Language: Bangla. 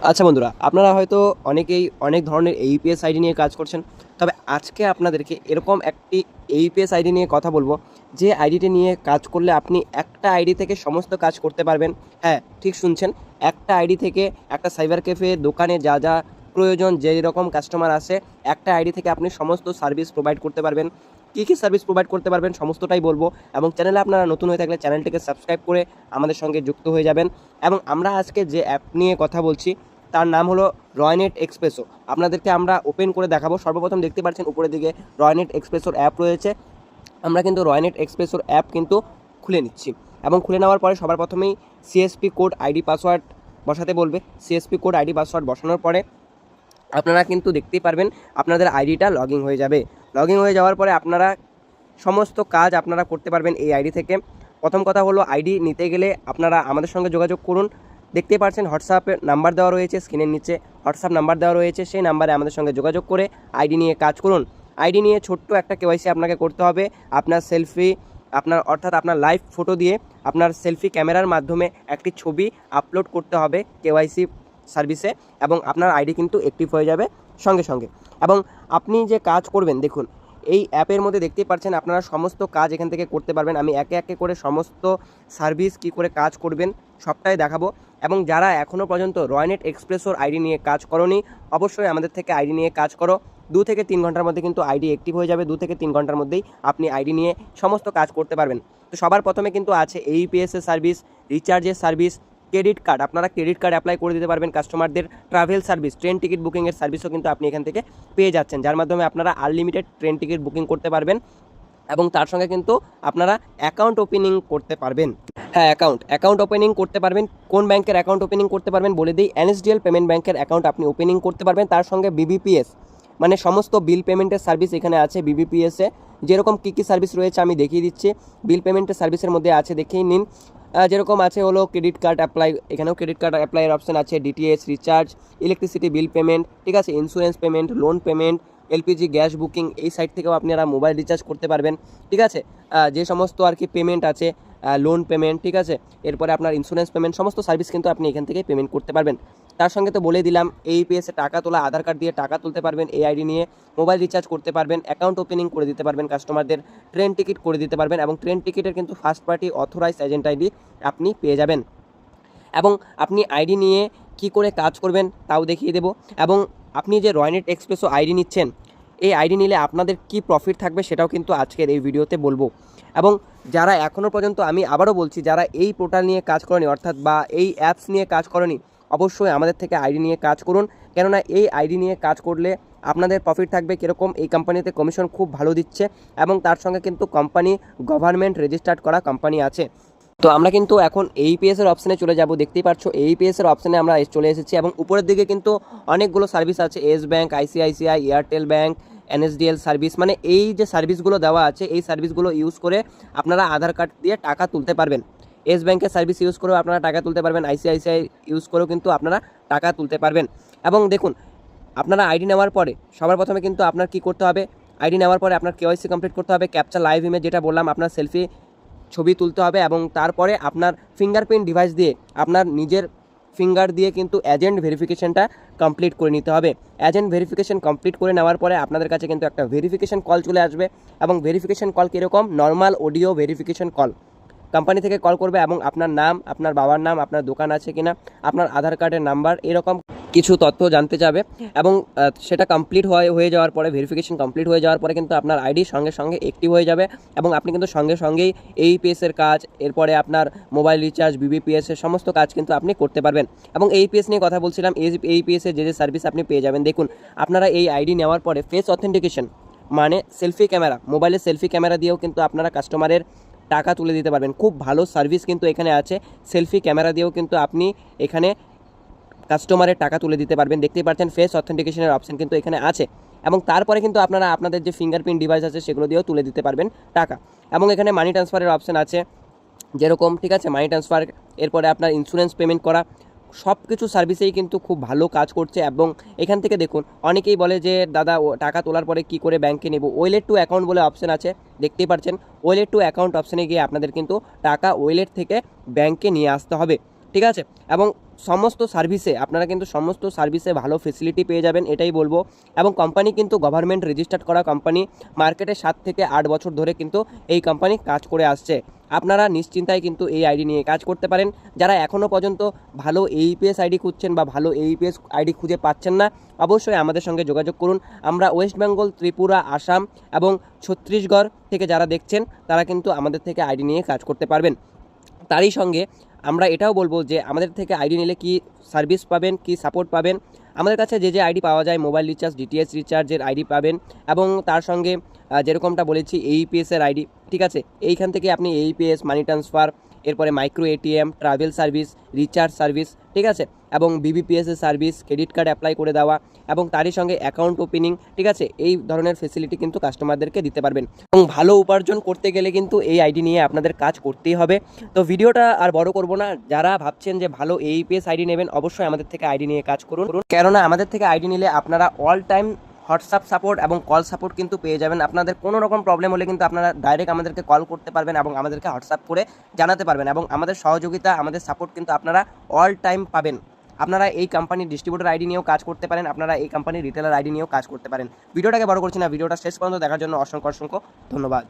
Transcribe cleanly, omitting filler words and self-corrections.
আচ্ছা বন্ধুরা, আপনারা হয়তো অনেকেই অনেক ধরনের এইপিএস আইডি নিয়ে কাজ করছেন। তবে আজকে আপনাদেরকে এরকম একটি এইপিএস আইডি নিয়ে কথা বলবো, যে আইডিটি নিয়ে কাজ করলে আপনি একটা আইডি থেকে সমস্ত কাজ করতে পারবেন। হ্যাঁ, ঠিক শুনছেন, একটা আইডি থেকে একটা সাইবার ক্যাফে দোকানে যা যা প্রয়োজন, যেই রকম কাস্টমার আসে, একটা আইডি থেকে আপনি সমস্ত সার্ভিস প্রোভাইড করতে পারবেন। কী সার্ভিস প্রোভাইড করতে পারবেন সমস্তটাই বলবো। এবং চ্যানেলে আপনারা নতুন হয়ে থাকলে চ্যানেলটিকে সাবস্ক্রাইব করে আমাদের সঙ্গে যুক্ত হয়ে যাবেন। এবং আমরা আজকে যে অ্যাপ নিয়ে কথা বলছি তার নাম হলো রয়নেট এক্সপ্রেসো। আপনাদেরকে আমরা ওপেন করে দেখাবো। সর্বপ্রথম দেখতে পাচ্ছেন উপরের দিকে রয়নেট এক্সপ্রেসোর অ্যাপ রয়েছে। আমরা কিন্তু রয়নেট এক্সপ্রেসোর অ্যাপ কিন্তু খুলে নিচ্ছি, এবং খুলে নেওয়ার পরে সবার প্রথমেই সিএসপি কোড আইডি পাসওয়ার্ড বসাতে বলবে। সিএসপি কোড আইডি পাসওয়ার্ড বসানোর পরে আপনারা কিন্তু দেখতেই পারবেন আপনাদের আইডিটা লগইন হয়ে যাবে। লগইন হয়ে যাওয়ার পরে আপনারা সমস্ত কাজ আপনারা করতে পারবেন এই আইডি থেকে। প্রথম কথা হলো, আইডি নিতে গেলে আপনারা আমাদের সঙ্গে যোগাযোগ করুন। দেখতেই পাচ্ছেন হোয়াটসঅ্যাপে নাম্বার দেওয়া রয়েছে, স্ক্রিনের নিচে হোয়াটসঅ্যাপ নাম্বার দেওয়া রয়েছে। সেই নাম্বারে আমাদের সঙ্গে যোগাযোগ করে আইডি নিয়ে কাজ করুন। আইডি নিয়ে ছোট্ট একটা কেওয়াইসি আপনাকে করতে হবে। আপনার সেলফি, অর্থাৎ আপনার লাইভ ফটো দিয়ে আপনার সেলফি ক্যামেরার মাধ্যমে একটি ছবি আপলোড করতে হবে কেওয়াইসি সার্ভিসে, এবং আপনার আইডি কিন্তু অ্যাক্টিভ হয়ে যাবে সঙ্গে সঙ্গে। এবং আপনি যে কাজ করবেন, দেখুন এই অ্যাপের মধ্যে দেখতেই পাচ্ছেন আপনারা সমস্ত কাজ এখান থেকে করতে পারবেন। আমি একে একে করে সমস্ত সার্ভিস কি করে কাজ করবেন সবটাই দেখাবো। এবং যারা এখনও পর্যন্ত রয়নেট এক্সপ্রেসোর আইডি নিয়ে কাজ করোনি, অবশ্যই আমাদের থেকে আইডি নিয়ে কাজ করো। 2 থেকে 3 ঘন্টার মধ্যে কিন্তু আইডি অ্যাক্টিভ হয়ে যাবে। 2 থেকে 3 ঘন্টার মধ্যেই আপনি আইডি নিয়ে সমস্ত কাজ করতে পারবেন। তো সবার প্রথমে কিন্তু আছে এইপিএসের সার্ভিস, রিচার্জের সার্ভিস, ক্রেডিট কার্ড। আপনারা ক্রেডিট কার্ড অ্যাপ্লাই করে দিতে পারবেন কাস্টমারদের। ট্রাভেল সার্ভিস, ট্রেন টিকিট বুকিংয়ের সার্ভিসও কিন্তু আপনি এখান থেকে পেয়ে যাচ্ছেন, যার মাধ্যমে আপনারা আনলিমিটেড ট্রেন টিকিট বুকিং করতে পারবেন। এবং তার সঙ্গে কিন্তু আপনারা অ্যাকাউন্ট ওপেনিং করতে পারবেন। হ্যাঁ, অ্যাকাউন্ট ওপেনিং করতে পারবেন। কোন ব্যাংকের অ্যাকাউন্ট ওপেনিং করতে পারবেন বলে দিই। এনএসডিএল পেমেন্ট ব্যাংকের অ্যাকাউন্ট আপনি ওপেনিং করতে পারবেন। তার সঙ্গে বিবিপিএস, মানে সমস্ত বিল পেমেন্টের সার্ভিস এখানে আছে বিবিপিএসে। যেরকম কী সার্ভিস রয়েছে আমি দেখিয়ে দিচ্ছি। বিল পেমেন্টের সার্ভিসের মধ্যে আছে, দেখিয়ে নিন। যেরকম আছে হলো ক্রেডিট কার্ড অ্যাপ্লাই, এখানেও ক্রেডিট কার্ড অ্যাপ্লাইয়ের অপশন আছে। DTH recharge, electricity bill payment, ঠিক আছে, insurance payment, loan payment, LPG gas booking, এই সাইট থেকেও আপনারা মোবাইল রিচার্জ করতে পারবেন। ঠিক আছে, যে সমস্ত আর কি পেমেন্ট আছে, লোন পেমেন্ট, ঠিক আছে, এরপরে আপনার ইন্স্যুরেন্স পেমেন্ট, সমস্ত সার্ভিস কিন্তু আপনি এখান থেকে পেমেন্ট করতে পারবেন। তার সঙ্গে তো বলে দিলাম, এইপিএসে টাকা তোলা, আধার কার্ড দিয়ে টাকা তুলতে পারবেন এই আইডি নিয়ে। মোবাইল রিচার্জ করতে পারবেন, অ্যাকাউন্ট ওপেনিং করে দিতে পারবেন কাস্টমারদের, ট্রেন টিকিট করে দিতে পারবেন, এবং ট্রেন টিকিটের কিন্তু first party authorised agent ID আপনি পেয়ে যাবেন। এবং আপনি আইডি নিয়ে কি করে কাজ করবেন তাও দেখিয়ে দেব। এবং আপনি যে রয়নেট এক্সপ্রেসো আইডি নিচ্ছেন, এই আইডি নিলে আপনাদের কি প্রফিট থাকবে সেটাও কিন্তু আজকের এই ভিডিওতে বলবো। এবং যারা এখনও পর্যন্ত, আমি আবারও বলছি, যারা এই পোর্টাল নিয়ে কাজ করেনি, অর্থাৎ বা এই অ্যাপস নিয়ে কাজ করেনি, অবশ্যই আমাদের থেকে আইডি নিয়ে কাজ করুন। কেননা এই আইডি নিয়ে কাজ করলে আপনাদের প্রফিট থাকবে কীরকম, এই কোম্পানিতে কমিশন খুব ভালো দিচ্ছে, এবং তার সঙ্গে কিন্তু কোম্পানি গভর্নমেন্ট রেজিস্টার্ড করা কোম্পানি আছে। তো আমরা কিন্তু এখন এইপিএস এর অপশানে চলে যাব। দেখতেই পাচ্ছ এইপিএস এর অপশানে আমরা চলে এসেছি, এবং উপরের দিকে কিন্তু অনেকগুলো সার্ভিস আছে। S bank, ICICI, Airtel bank, NSDL service, মানে এই যে সার্ভিসগুলো দেওয়া আছে, এই সার্ভিসগুলো ইউজ করে আপনারা আধার কার্ড দিয়ে টাকা তুলতে পারবেন। এস ব্যাংকের সার্ভিস ইউজ করেও আপনারা টাকা তুলতে পারবেন, আইসিআইসিআই ইউজ করেও কিন্তু আপনারা টাকা তুলতে পারবেন। এবং দেখুন, আপনারা আইডি নেওয়ার পরে সবার প্রথমে কিন্তু আপনার কি করতে হবে, আইডি নেওয়ার পরে আপনার কেওয়াইসি কমপ্লিট করতে হবে। ক্যাপচার লাইভ ইমেজ, যেটা বললাম, আপনার সেলফি ছবি তুলতে হবে, এবং তারপরে আপনার ফিঙ্গারপ্রিন্ট ডিভাইস দিয়ে, আপনার নিজের ফিঙ্গার দিয়ে কিন্তু এজেন্ট ভেরিফিকেশনটা কমপ্লিট করে নিতে হবে। এজেন্ট ভেরিফিকেশন কমপ্লিট করে নেওয়ার পরে আপনাদের কাছে কিন্তু একটা ভেরিফিকেশন কল চলে আসবে। এবং ভেরিফিকেশন কল কীরকম, normal audio verification call. Company থেকে কল করবে, এবং আপনার নাম, আপনার বাবার নাম, আপনার দোকান আছে কিনা, আপনার আধার কার্ডের নাম্বার, এরকম কিছু তথ্য জানতে চাবে। এবং সেটা কমপ্লিট হয়ে যাওয়ার পরে, ভেরিফিকেশন কমপ্লিট হয়ে যাওয়ার পরে কিন্তু আপনার আইডি সঙ্গে সঙ্গে অ্যাক্টিভ হয়ে যাবে, এবং আপনি কিন্তু সঙ্গে সঙ্গেই এইপিএসের কাজ, এরপরে আপনার মোবাইল রিচার্জ, বিবিপিএসের সমস্ত কাজ কিন্তু আপনি করতে পারবেন। এবং এইপিএস নিয়ে কথা বলছিলাম, এইপিএসের যে সার্ভিস আপনি পেয়ে যাবেন, দেখুন আপনারা এই আইডি নেওয়ার পরে ফেস অথেন্টিকেশন, মানে সেলফি ক্যামেরা, মোবাইলের সেলফি ক্যামেরা দিয়েও কিন্তু আপনারা কাস্টমারের টাকা তুলে দিতে পারবেন। খুব ভালো সার্ভিস কিন্তু এখানে আছে। সেলফি ক্যামেরা দিয়েও কিন্তু আপনি এখানে কাস্টমারের টাকা তুলে দিতে পারবেন। দেখতেই পাচ্ছেন ফেস অথেন্টিকেশনের অপশন কিন্তু এখানে আছে। এবং তারপরে কিন্তু আপনারা আপনাদের যে ফিঙ্গারপ্রিন্ট ডিভাইস আছে সেগুলো দিয়েও তুলে দিতে পারবেন টাকা। এবং এখানে মানি ট্রান্সফারের অপশন আছে, যেরকম, ঠিক আছে, মানি ট্রান্সফার, এরপরে আপনার ইন্স্যুরেন্স পেমেন্ট করা, সব কিছু সার্ভিসেই কিন্তু খুব ভালো কাজ করছে। এবং এখান থেকে দেখুন, অনেকেই বলে যে দাদা টাকা তোলার পরে কি করে ব্যাংকে নেব, ওয়েলেট টু অ্যাকাউন্ট বলে অপশন আছে, দেখতেই পাচ্ছেন। ওয়েলেট টু অ্যাকাউন্ট অপশানে গিয়ে আপনাদের কিন্তু টাকা ওয়েলেট থেকে ব্যাংকে নিয়ে আসতে হবে, ঠিক আছে। এবং সমস্ত সার্ভিসে আপনারা কিন্তু সমস্ত সার্ভিসে ভালো ফেসিলিটি পেয়ে যাবেন, এটাই বলবো। এবং কোম্পানি কিন্তু গভর্নমেন্ট রেজিস্টার্ড করা কোম্পানি, মার্কেটে 7 থেকে 8 বছর ধরে কিন্তু এই কোম্পানি কাজ করে আসছে। আপনারা নিশ্চিন্তায় কিন্তু এই আইডি নিয়ে কাজ করতে পারেন। যারা এখনও পর্যন্ত ভালো এইপিএস আইডি খুঁজছেন বা ভালো এইপিএস আইডি খুঁজে পাচ্ছেন না, অবশ্যই আমাদের সঙ্গে যোগাযোগ করুন। আমরা ওয়েস্ট বেঙ্গল, ত্রিপুরা, আসাম এবং ছত্তিশগড় থেকে যারা দেখছেন তারা কিন্তু আমাদের থেকে আইডি নিয়ে কাজ করতে পারবেন। তারই সঙ্গে আমরা এটাও বলবো যে আমাদের থেকে আইডি নিলে কি সার্ভিস পাবেন, কি সাপোর্ট পাবেন। আমাদের কাছে যে আইডি পাওয়া যায়, মোবাইল রিচার্জ, ডিটিএস রিচার্জের আইডি পাবেন এবং তার সঙ্গে যেরকমটা বলেছি এইপিএসের আইডি, ঠিক আছে। এইখান থেকে আপনি এইপিএস, মানি ট্রান্সফার, এরপরে micro ATM, travel service, recharge service, ঠিক আছে, এবং বিবিপিএসের সার্ভিস, ক্রেডিট কার্ড অ্যাপ্লাই করে দেওয়া এবং তারই সঙ্গে অ্যাকাউন্ট ওপেনিং, ঠিক আছে, এই ধরনের ফেসিলিটি কিন্তু কাস্টমারদেরকে দিতে পারবেন। এবং ভালো উপার্জন করতে গেলে কিন্তু এই আইডি নিয়ে আপনাদের কাজ করতেই হবে। তো ভিডিওটা আর বড় করব না। যারা ভাবছেন যে ভালো এইপিএস আইডি নেবেন, অবশ্যই আমাদের থেকে আইডি নিয়ে কাজ করুন, কেননা আমাদের থেকে আইডি নিলে আপনারা অল টাইম হোয়াটসঅ্যাপ সাপোর্ট এবং কল সাপোর্ট কিন্তু পেয়ে যাবেন। আপনাদের কোনো রকম প্রবলেম হলে কিন্তু আপনারা ডাইরেক্ট আমাদেরকে কল করতে পারবেন এবং আমাদেরকে হোয়াটসঅ্যাপ করে জানাতে পারবেন এবং আমাদের সহযোগিতা, আমাদের সাপোর্ট কিন্তু আপনারা অল টাইম পাবেন। আপনারা এই কোম্পানির ডিস্ট্রিবিউটর আইডি নিয়েও কাজ করতে পারেন, আপনারা এই কোম্পানির রিটেলার আইডি নিয়েও কাজ করতে পারেন। ভিডিওটাকে বড় করছি না, ভিডিওটা শেষ পর্যন্ত দেখার জন্য অসংখ্য ধন্যবাদ।